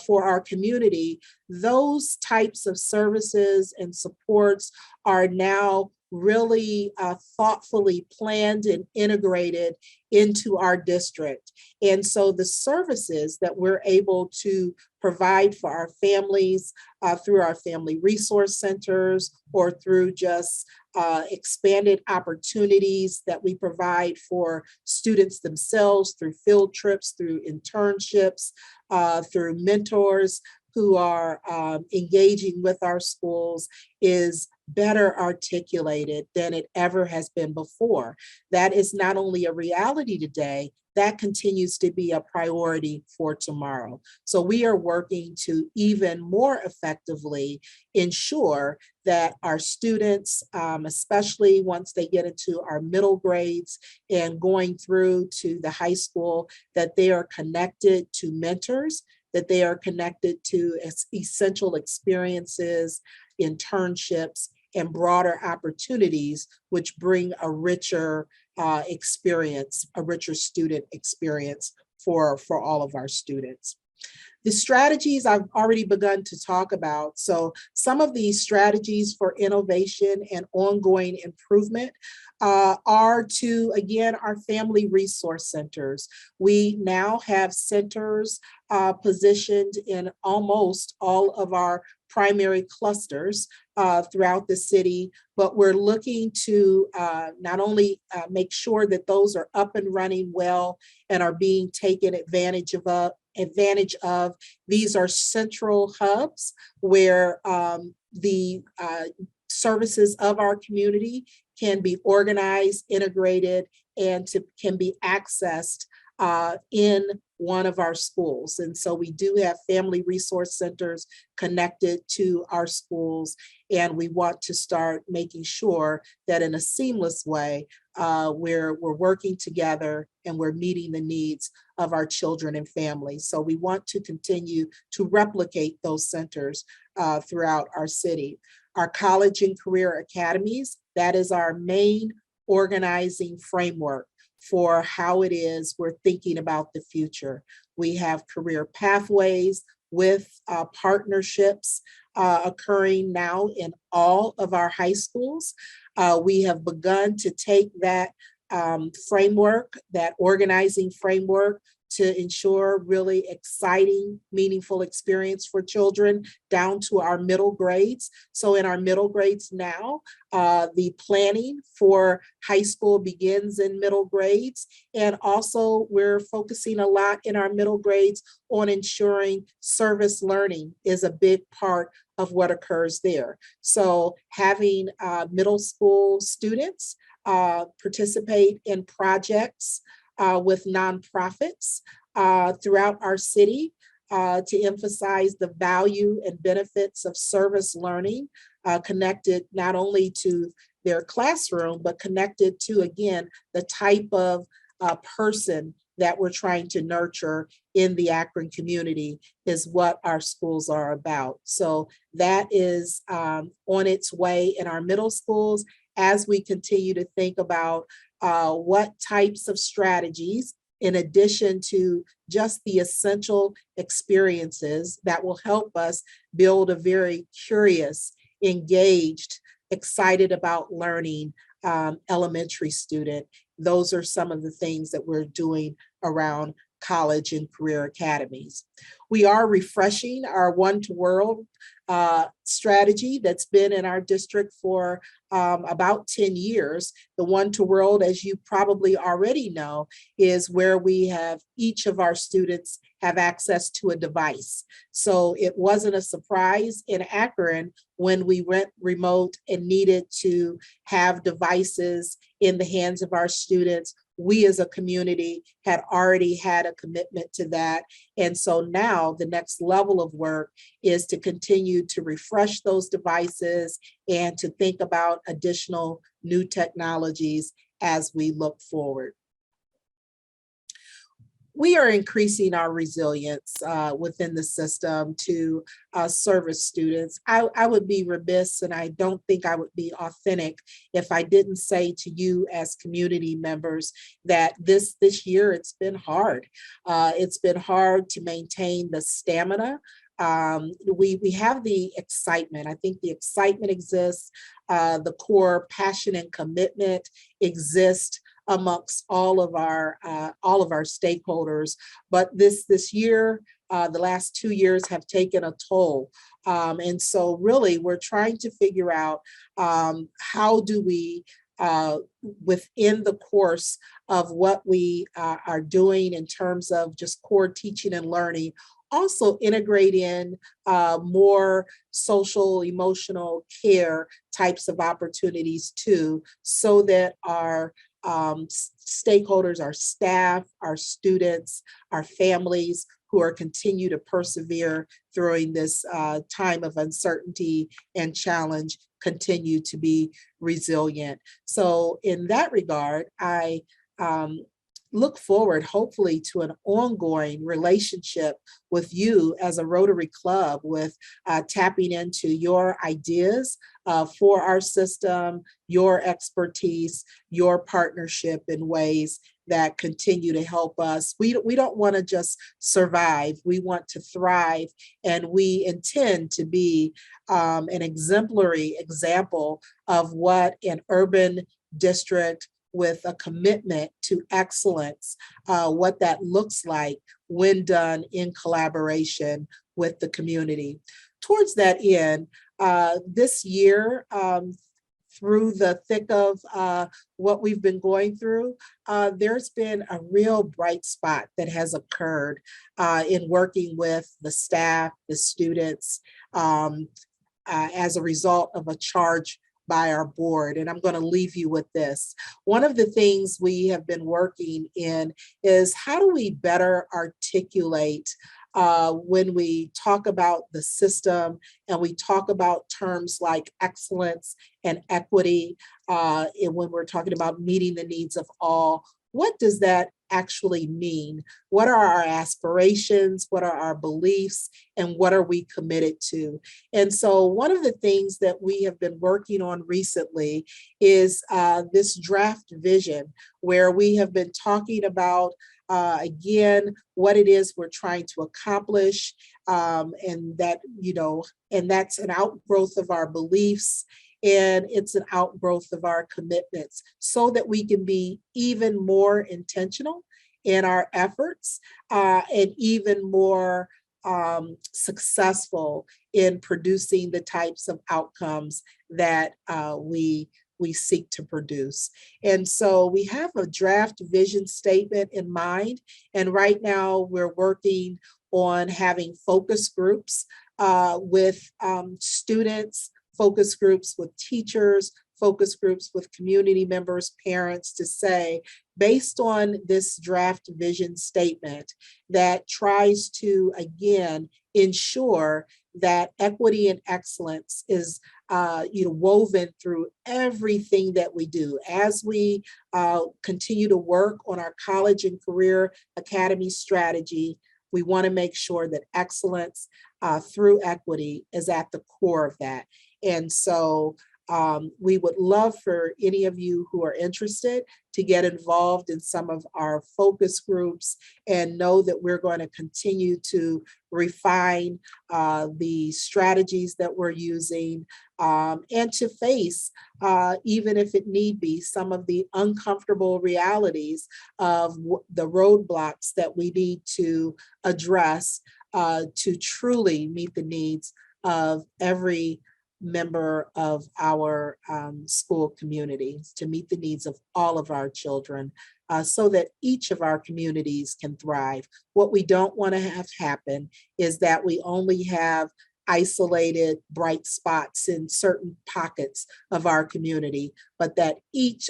for our community, those types of services and supports are now really thoughtfully planned and integrated into our district. And so the services that we're able to provide for our families through our family resource centers or through just expanded opportunities that we provide for students themselves through field trips, through internships, through mentors who are engaging with our schools is better articulated than it ever has been before. That is not only a reality today, that continues to be a priority for tomorrow. So we are working to even more effectively ensure that our students, especially once they get into our middle grades and going through to the high school, that they are connected to mentors, that they are connected to essential experiences, internships, and broader opportunities, which bring a richer experience, a richer student experience for all of our students. The strategies I've already begun to talk about. So some of these strategies for innovation and ongoing improvement are to, again, our family resource centers. We now have centers positioned in almost all of our primary clusters throughout the city, but we're looking to not only make sure that those are up and running well and are being taken advantage of. These are central hubs where the services of our community can be organized, integrated, and can be accessed in one of our schools. And so we do have family resource centers connected to our schools, and we want to start making sure that in a seamless way, we're working together and we're meeting the needs of our children and families. So we want to continue to replicate those centers throughout our city. Our college and career academies, that is our main organizing framework for how it is we're thinking about the future. We have career pathways with partnerships occurring now in all of our high schools. We have begun to take that framework, that organizing framework, to ensure really exciting, meaningful experience for children down to our middle grades. So in our middle grades now, the planning for high school begins in middle grades. And also we're focusing a lot in our middle grades on ensuring service learning is a big part of what occurs there. So having middle school students participate in projects with nonprofits throughout our city to emphasize the value and benefits of service learning, connected not only to their classroom, but connected to, again, the type of person that we're trying to nurture in the Akron community is what our schools are about. So that is on its way in our middle schools as we continue to think about what types of strategies, in addition to just the essential experiences that will help us build a very curious, engaged, excited about learning elementary student. Those are some of the things that we're doing around college and career academies. We are refreshing our One to World strategy that's been in our district for about 10 years. The One to World, as you probably already know, is where we have each of our students have access to a device. So it wasn't a surprise in Akron when we went remote and needed to have devices in the hands of our students. We as a community had already had a commitment to that. And so now the next level of work is to continue to refresh those devices and to think about additional new technologies as we look forward. We are increasing our resilience within the system to service students. I would be remiss, and I don't think I would be authentic if I didn't say to you as community members that this year it's been hard. It's been hard to maintain the stamina. We have the excitement. I think the excitement exists. The core passion and commitment exist amongst all of our stakeholders. But this year, the last 2 years have taken a toll. And so really we're trying to figure out how do we, within the course of what we are doing in terms of just core teaching and learning, also integrate in more social, emotional care types of opportunities too, so that our stakeholders, our staff, our students, our families who are continue to persevere during this time of uncertainty and challenge continue to be resilient. So in that regard, I look forward hopefully to an ongoing relationship with you as a Rotary Club, with tapping into your ideas for our system, your expertise, your partnership in ways that continue to help us. We don't want to just survive, we want to thrive, and we intend to be an exemplary example of what an urban district with a commitment to excellence, what that looks like when done in collaboration with the community. Towards that end, this year, through the thick of what we've been going through, there's been a real bright spot that has occurred in working with the staff, the students, as a result of a charge by our board. And I'm going to leave you with this. One of the things we have been working in is how do we better articulate when we talk about the system and we talk about terms like excellence and equity, and when we're talking about meeting the needs of all, what does that actually mean? What are our aspirations? What are our beliefs? And what are we committed to? And so one of the things that we have been working on recently is this draft vision, where we have been talking about again, what it is we're trying to accomplish, and that, and that's an outgrowth of our beliefs, and it's an outgrowth of our commitments, so that we can be even more intentional in our efforts and even more successful in producing the types of outcomes that we seek to produce. And so we have a draft vision statement in mind. And right now we're working on having focus groups with students, focus groups with teachers, focus groups with community members, parents, to say, based on this draft vision statement that tries to, again, ensure that equity and excellence is woven through everything that we do. As we continue to work on our college and career academy strategy, we want to make sure that excellence through equity is at the core of that. And so we would love for any of you who are interested to get involved in some of our focus groups and know that we're going to continue to refine the strategies that we're using and to face, even if it need be, some of the uncomfortable realities of the roadblocks that we need to address to truly meet the needs of every member of our school community, to meet the needs of all of our children, so that each of our communities can thrive. What we don't want to have happen is that we only have isolated bright spots in certain pockets of our community, but that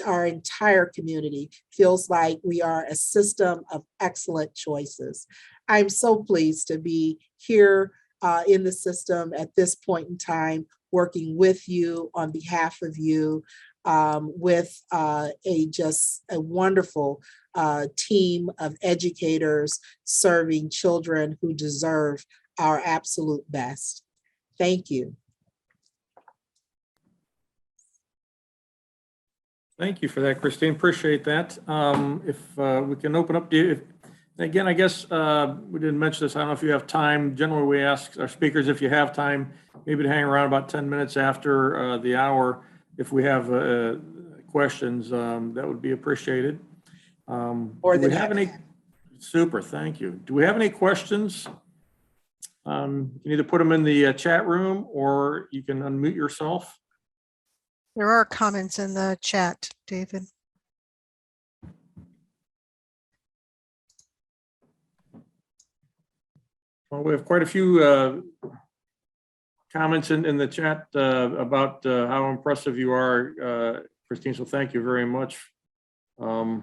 our entire community feels like we are a system of excellent choices. I'm so pleased to be here in the system at this point in time, working with you on behalf of you, with just a wonderful team of educators serving children who deserve our absolute best. Thank you. Thank you for that, Christine. Appreciate that. If we can open up to you. Again, I guess we didn't mention this. I don't know if you have time. Generally, we ask our speakers if you have time, maybe to hang around about 10 minutes after the hour. If we have questions, that would be appreciated. Do we have any? Super, thank you. Do we have any questions? You can either put them in the chat room or you can unmute yourself. There are comments in the chat, David. Well, we have quite a few comments in the chat about how impressive you are, Christine, so thank you very much. Dr.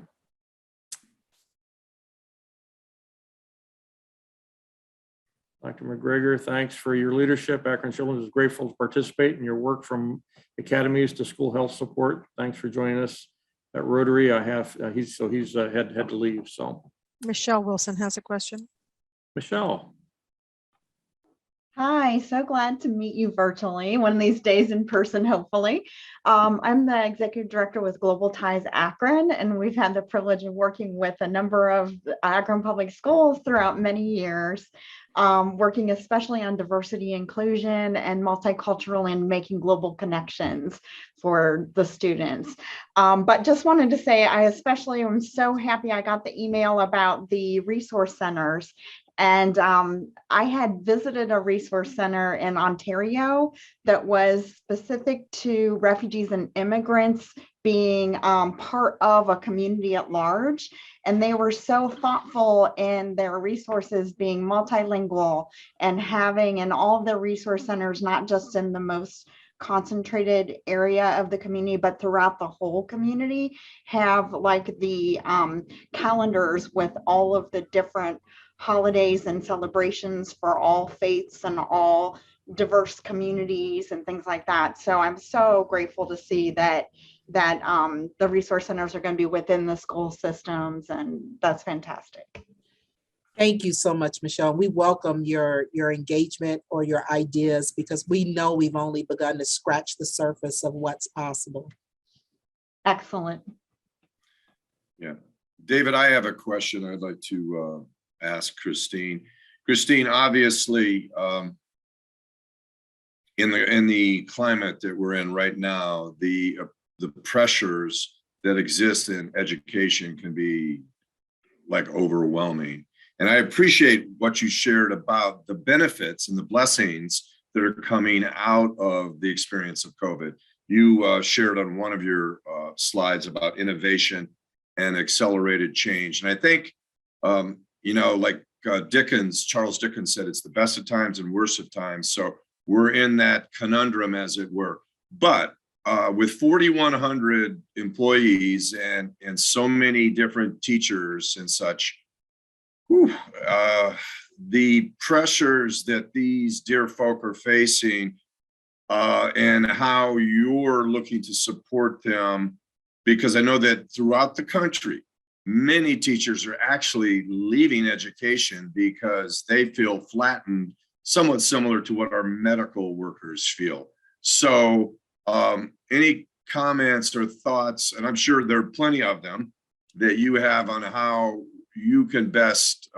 McGregor, thanks for your leadership. Akron Children is grateful to participate in your work from academies to school health support. Thanks for joining us at Rotary. I have, he's had to leave, so. Michelle Wilson has a question. Michelle. Hi, so glad to meet you virtually one of these days in person, hopefully. I'm the executive director with Global Ties Akron, and we've had the privilege of working with a number of Akron Public Schools throughout many years, working especially on diversity, inclusion, and multicultural and making global connections for the students. But just wanted to say, I especially am so happy I got the email about the resource centers. And I had visited a resource center in Ontario that was specific to refugees and immigrants being part of a community at large. And they were so thoughtful in their resources being multilingual and having in all of their resource centers, not just in the most concentrated area of the community, but throughout the whole community, have like the calendars with all of the different holidays and celebrations for all faiths and all diverse communities and things like that. So I'm so grateful to see that the resource centers are going to be within the school systems, and that's fantastic. Thank you so much, Michelle. We welcome your engagement or your ideas, because we know we've only begun to scratch the surface of what's possible. Excellent. Yeah. David, I have a question I'd like to ask Christine. Christine, obviously, in the climate that we're in right now, the pressures that exist in education can be like overwhelming. And I appreciate what you shared about the benefits and the blessings that are coming out of the experience of COVID. You shared on one of your slides about innovation and accelerated change. And I think, you know, like Charles Dickens said, it's the best of times and worst of times. So we're in that conundrum, as it were. But with 4,100 employees and so many different teachers and such, the pressures that these dear folk are facing and how you're looking to support them, because I know that throughout the country, many teachers are actually leaving education because they feel flattened, somewhat similar to what our medical workers feel. So any comments or thoughts, and I'm sure there are plenty of them, that you have on how you can best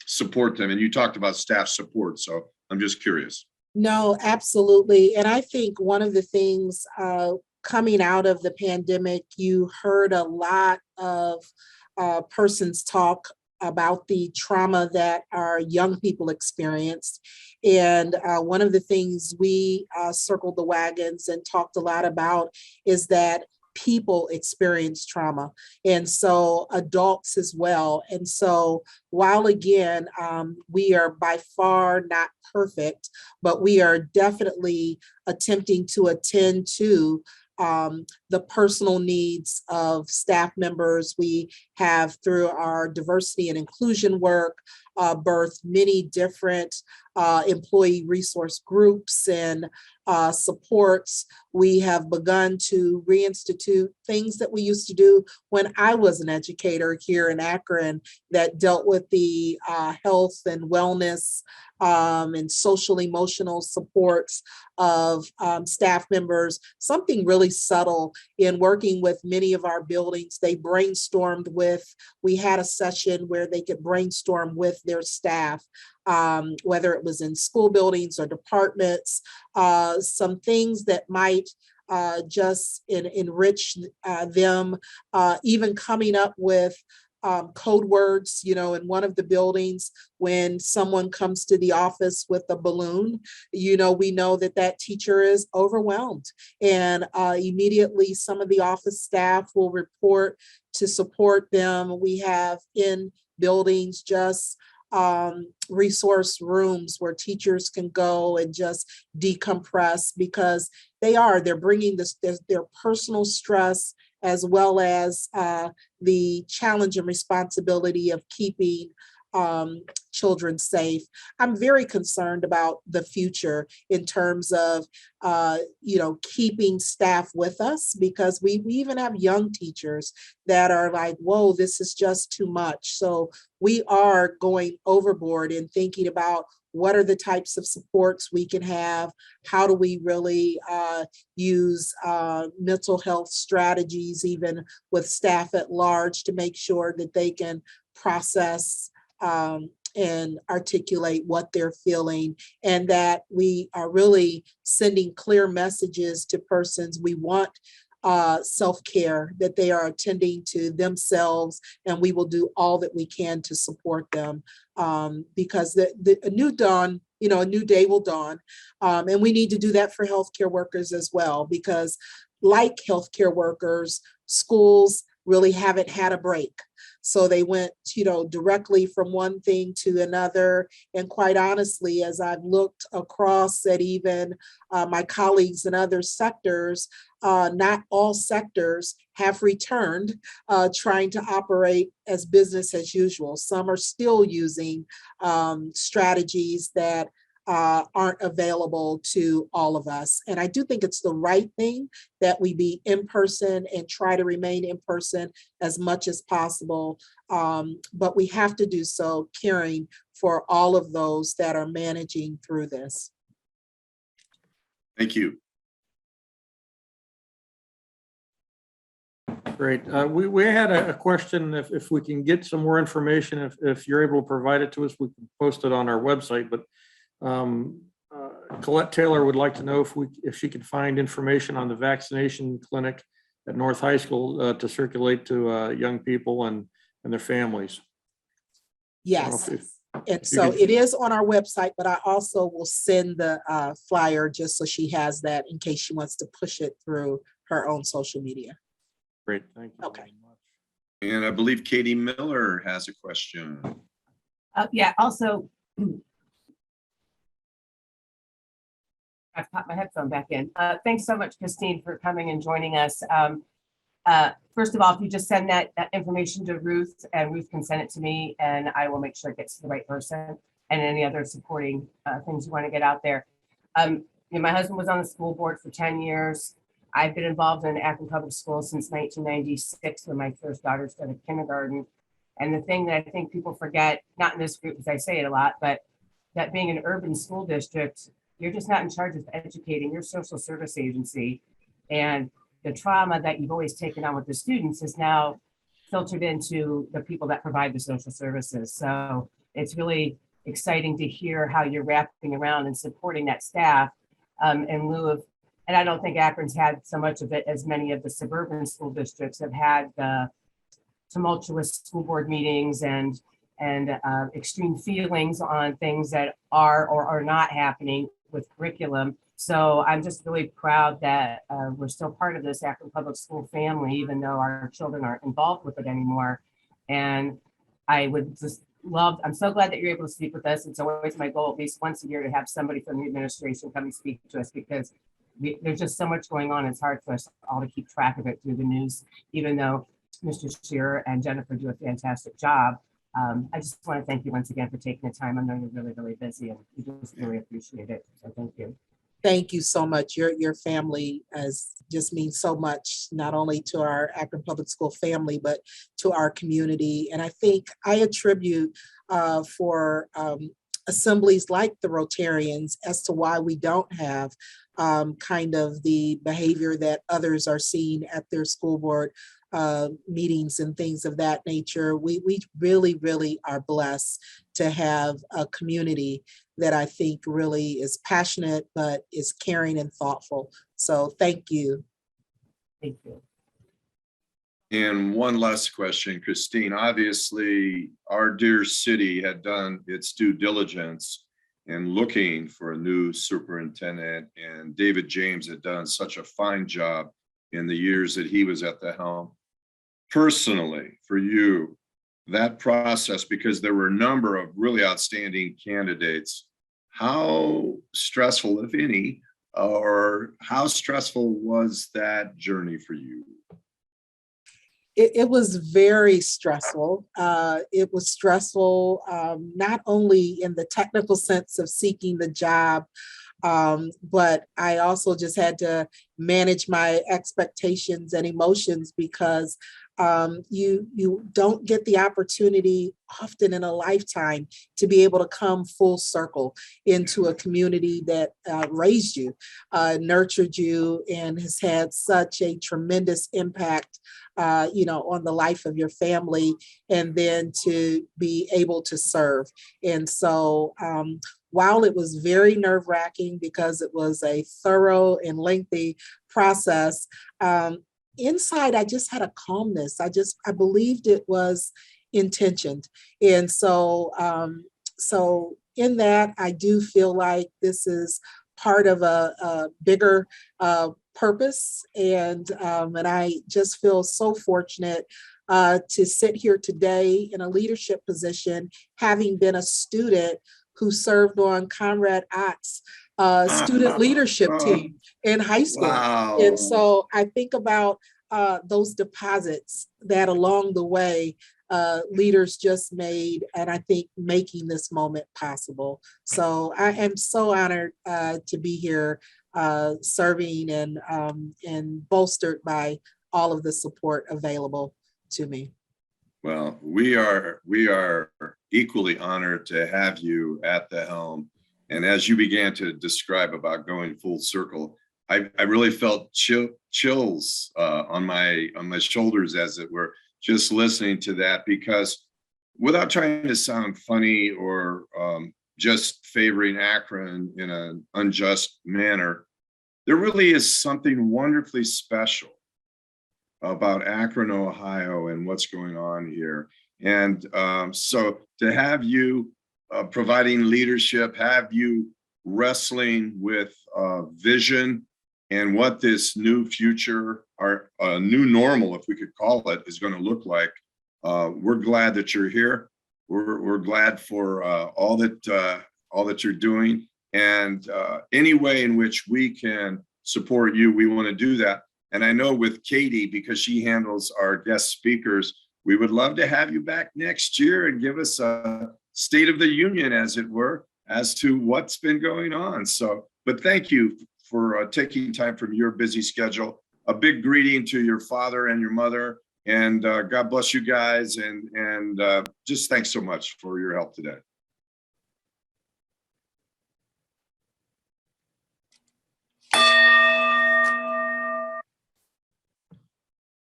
support them? And you talked about staff support, so I'm just curious. No, absolutely. And I think one of the things coming out of the pandemic, you heard a lot of persons talk about the trauma that our young people experienced. And one of the things we circled the wagons and talked a lot about is that people experience trauma, and so adults as well. And so while again, we are by far not perfect, but we are definitely attempting to attend to the personal needs of staff members. We have, through our diversity and inclusion work, birthed many different employee resource groups and supports. We have begun to reinstitute things that we used to do when I was an educator here in Akron that dealt with the health and wellness and social emotional supports of staff members. Something really subtle in working with many of our buildings. They brainstormed we had a session where they could brainstorm with their staff, whether it was in school buildings or departments, some things that might just enrich them, even coming up with code words. You know, in one of the buildings, when someone comes to the office with a balloon, you know, we know that that teacher is overwhelmed, and immediately some of the office staff will report to support them. We have in buildings just resource rooms where teachers can go and just decompress, because they're bringing their personal stress as well as the challenge and responsibility of keeping children safe. I'm very concerned about the future in terms of, keeping staff with us, because we even have young teachers that are like, whoa, this is just too much. So we are going overboard in thinking about what are the types of supports we can have? How do we really use mental health strategies, even with staff at large, to make sure that they can process and articulate what they're feeling, and that we are really sending clear messages to persons. We want self-care, that they are attending to themselves, and we will do all that we can to support them, because a new dawn, a new day will dawn, and we need to do that for healthcare workers as well, because like healthcare workers, schools really haven't had a break. So they went, directly from one thing to another. And quite honestly, as I've looked across at even my colleagues in other sectors, not all sectors have returned, trying to operate as business as usual. Some are still using strategies that aren't available to all of us. And I do think it's the right thing that we be in person and try to remain in person as much as possible. But we have to do so caring for all of those that are managing through this. Thank you. Great. We had a question, if we can get some more information, if you're able to provide it to us, we can post it on our website. But Colette Taylor would like to know if she could find information on the vaccination clinic at North High School to circulate to young people and their families. Yes. And so it is on our website, but I also will send the flyer just so she has that in case she wants to push it through her own social media. Great, thank you. Okay. And I believe Katie Miller has a question. Yeah, also, I've popped my headphone back in. Thanks so much, Christine, for coming and joining us. First of all, if you just send that information to Ruth, and Ruth can send it to me, and I will make sure it gets to the right person, and any other supporting things you want to get out there. My husband was on the school board for 10 years. I've been involved in Akron Public Schools since 1996, when my first daughter started kindergarten. And the thing that I think people forget, not in this group because I say it a lot, but that being an urban school district, you're just not in charge of educating your social service agency. And the trauma that you've always taken on with the students is now filtered into the people that provide the social services. So it's really exciting to hear how you're wrapping around and supporting that staff in lieu of, and I don't think Akron's had so much of it as many of the suburban school districts have had the tumultuous school board meetings and extreme feelings on things that are or are not happening with curriculum. So I'm just really proud that we're still part of this Akron Public School family, even though our children aren't involved with it anymore. And I would just love, I'm so glad that you're able to speak with us. It's always my goal, at least once a year, to have somebody from the administration come and speak to us, because there's just so much going on. It's hard for us all to keep track of it through the news, even though Mr. Shearer and Jennifer do a fantastic job. I just want to thank you once again for taking the time. I know you're really, really busy, and we just really appreciate it. So thank you. Thank you so much. Your family just means so much, not only to our Akron Public School family, but to our community. And I think I attribute for assemblies like the Rotarians as to why we don't have kind of the behavior that others are seeing at their school board meetings and things of that nature. We really, really are blessed to have a community that I think really is passionate, but is caring and thoughtful. So thank you. Thank you. And one last question, Christine. Obviously, our dear city had done its due diligence in looking for a new superintendent, and David James had done such a fine job in the years that he was at the helm. Personally, for you, that process, because there were a number of really outstanding candidates, how stressful, if any, or how stressful was that journey for you? It was very stressful. It was stressful, not only in the technical sense of seeking the job, but I also just had to manage my expectations and emotions because you don't get the opportunity often in a lifetime to be able to come full circle into a community that raised you, nurtured you, and has had such a tremendous impact on the life of your family, and then to be able to serve. And so while it was very nerve-wracking because it was a thorough and lengthy process, inside I just had a calmness. I believed it was intentioned. And so in that, I do feel like this is part of a bigger purpose. And I just feel so fortunate to sit here today in a leadership position, having been a student who served on Comrade Ott's student leadership team in high school. Wow. And so I think about those deposits that along the way leaders just made, and I think making this moment possible. So I am so honored to be here serving and bolstered by all of the support available to me. Well, we are equally honored to have you at the helm. And as you began to describe about going full circle, I really felt chills on my shoulders, as it were, just listening to that, because without trying to sound funny or just favoring Akron in an unjust manner, there really is something wonderfully special about Akron, Ohio, and what's going on here. And so to have you providing leadership, have you wrestling with vision and what this new future, or new normal, if we could call it, is going to look like. We're glad that you're here. We're glad for all that you're doing, and any way in which we can support you, we want to do that. And I know with Katie, because she handles our guest speakers, we would love to have you back next year and give us a State of the Union, as it were, as to what's been going on. So, but thank you for taking time from your busy schedule. A big greeting to your father and your mother, and God bless you guys. And just thanks so much for your help today.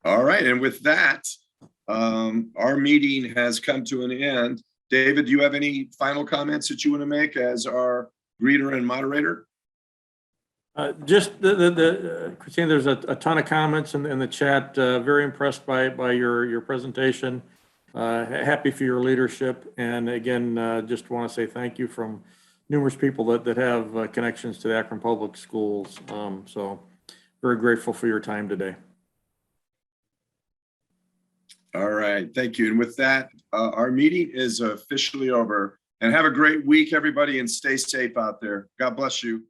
All right, and with that, our meeting has come to an end. David, do you have any final comments that you want to make as our greeter and moderator? Just Christine, there's a ton of comments in the chat. Very impressed by your presentation. Happy for your leadership. And again, just want to say thank you from numerous people that have connections to the Akron Public Schools. So very grateful for your time today. All right, thank you. And with that, our meeting is officially over. And have a great week, everybody, and stay safe out there. God bless you.